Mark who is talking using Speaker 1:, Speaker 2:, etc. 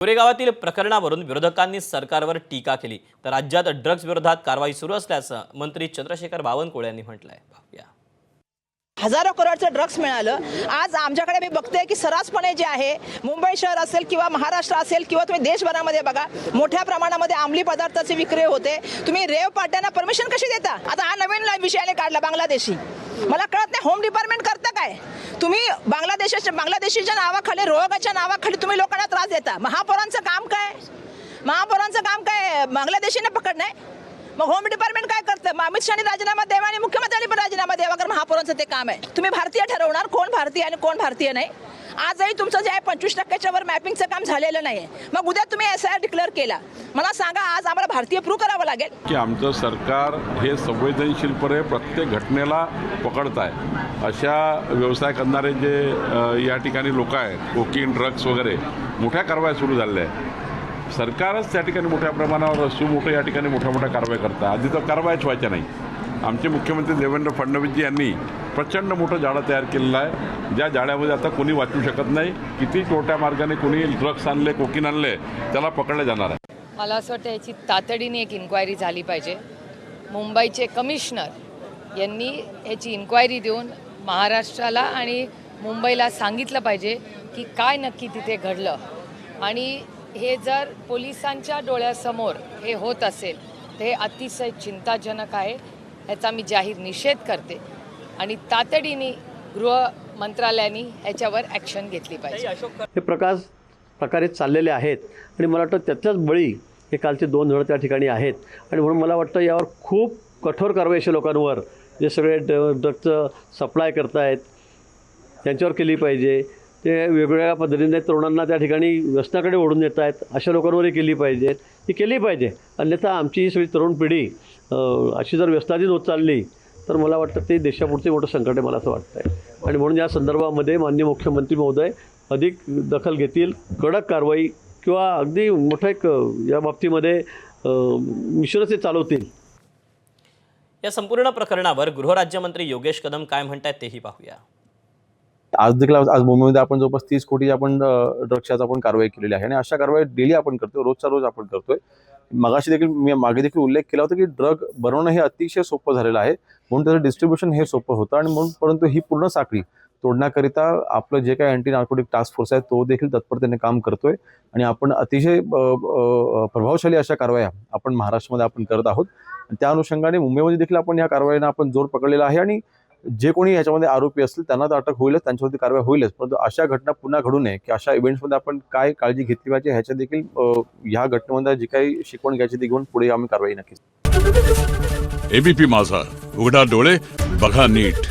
Speaker 1: गोरेगावातील प्रकरणावरून विरोधकांनी सरकारवर टीका केली तर राज्यात ड्रग्ज विरोधात कारवाई सुरू असल्याचं मंत्री चंद्रशेखर बावनकुळे यांनी म्हटलंय। पाहूया।
Speaker 2: हजारो करोडचं ड्रग्स मिळालं। आज आमच्याकडे मी बघते की सर्रासपणे जे आहे मुंबई शहर असेल किंवा महाराष्ट्र असेल किंवा तुम्ही देशभरामध्ये बघा मोठ्या प्रमाणामध्ये अंमली पदार्थाचे विक्री होते। तुम्ही रेव पार्ट्यांना परमिशन कशी देता? आता हा नवीन विषयाने काढला बांगलादेशी, मला कळत नाही होम डिपार्टमेंट करता काय? तुम्ही बांगलादेशीच्या नावाखाली रोगाच्या नावाखाली तुम्ही लोकांना त्रास देता। महापौरांचं काम काय? बांगलादेशीने पकडणे? मग होम डिपार्टमेंट काय करतं? अमित शहानी राजीनामा द्यावा आणि मुख्यमंत्र्यांनी पण राजीनामा द्यावा, कारण महापौरांचं ते काम आहे। तुम्ही भारतीय ठरवणार कोण भारतीय आणि कोण भारतीय नाही। आजही तुमचं जे आहे 25% वर मॅपिंगचं काम झालेलं नाही। मग उद्या तुम्ही SIR डिक्लेअर केला, मला सांगा आज आम्हाला भारतीय प्रूव्ह करावं लागेल
Speaker 3: की आमचं सरकार हे संवेदनशीलपणे प्रत्येक घटनेला पकडत आहे। अशा व्यवसाय करणारे जे या ठिकाणी लोक आहेत, कोकीन ड्रग्स वगैरे, मोठ्या कारवाया सुरू झालेल्या आहेत। सरकारच त्या ठिकाणी मोठ्या प्रमाणावर सुमोठं या ठिकाणी मोठ्या कारवाया करतात। आधी तर कारवायाच व्हायच्या नाही। आमचे मुख्यमंत्री देवेंद्र फडणवीसजी यांनी प्रचंड मोठं जाळं तयार केलेलं आहे, ज्या जाळ्यामध्ये आता कोणी वाचू शकत नाही। किती छोट्या मार्गाने कोणी ड्रग्स आणले, कोकीन आणले, त्याला पकडलं जाणार आहे।
Speaker 4: मला असं वाटतं याची तातडीने एक इन्क्वायरी झाली पाहिजे। मुंबईचे कमिशनर यांनी याची इन्क्वायरी देऊन महाराष्ट्राला आणि मुंबईला सांगितलं पाहिजे की काय नक्की तिथे घडलं, आणि हे जर पोलिसांच्या डोळ्यासमोर हे होत असेल तर हे अतिशय चिंताजनक आहे। याचा मी जाहीर निषेध करते आणि तातडीने गृह मंत्रालयाने याच्यावर ॲक्शन घेतली पाहिजे।
Speaker 5: हे प्रकारे चाललेले आहेत आणि मला वाटतं त्याच्याच बळी हे कालचे 2 जण त्या ठिकाणी आहेत, आणि म्हणून मला वाटतं यावर खूप कठोर कारवाई अशा लोकांवर जे सगळे ड्रग्सचं सप्लाय करतायत त्यांच्यावर केली पाहिजे। ते वेगवेगळ्या पद्धतीने तरुणांना त्या ठिकाणी व्यसनाकडे ओढून येत आहेत, अशा लोकांवरही केली पाहिजे, ती केली पाहिजे। अन्यथा आमची ही सगळी तरुण पिढी अशी जर व्यसनाधीन होत चालली तर मला वाटतं ते देशापुढचे मोठं संकट आहे, मला असं वाटतं आहे। आणि म्हणून या संदर्भामध्ये माननीय मुख्यमंत्री महोदय अधिक दखल घेतील, कडक कारवाई किंवा अगदी मोठं एक या बाबतीमध्ये मिशनच चालवतील।
Speaker 1: या संपूर्ण प्रकरणावर गृहराज्यमंत्री योगेश कदम काय म्हणतात तेही पाहूया।
Speaker 6: आज मुंबईमध्ये आपण जवळपास 30 कोटी आपण ड्रग्सच्या आपण कारवाई केलेली आहे, आणि अशा कारवाई डेली आपण करतोय, रोजचा रोज आपण करतोय। मी मागे देखील उल्लेख केला होता की ड्रग बनवणं हे अतिशय सोपं झालेलं आहे, म्हणून त्याचं डिस्ट्रीब्युशन हे सोपं होतं, आणि म्हणून परंतु ही पूर्ण साखळी तोडण्याकरिता आपलं जे काही अँटी नार्कोटिक टास्क फोर्स आहे तो देखील तत्परतेने काम करतोय, आणि आपण अतिशय प्रभावशाली अशा कारवाया आपण महाराष्ट्रामध्ये आपण करत आहोत। त्या अनुषंगाने मुंबईमध्ये देखील आपण या कारवाईना आपण जोर पकडलेला आहे, आणि जे कोणी याच्यामध्ये आरोपी असतील त्यांना तर अटक होईलच, त्यांच्यावरती कारवाई होईलच, परंतु अशा घटना पुन्हा घडू नये की अशा इव्हेंट्समध्ये आपण काय काळजी घेतली पाहिजे ह्याच्या देखील ह्या घटनेमध्ये जी काही शिकवण घ्यायची ती घेऊन पुढे आम्ही कारवाई नक्कीच।
Speaker 7: ABP माझा, उघडा डोळे बघा नीट।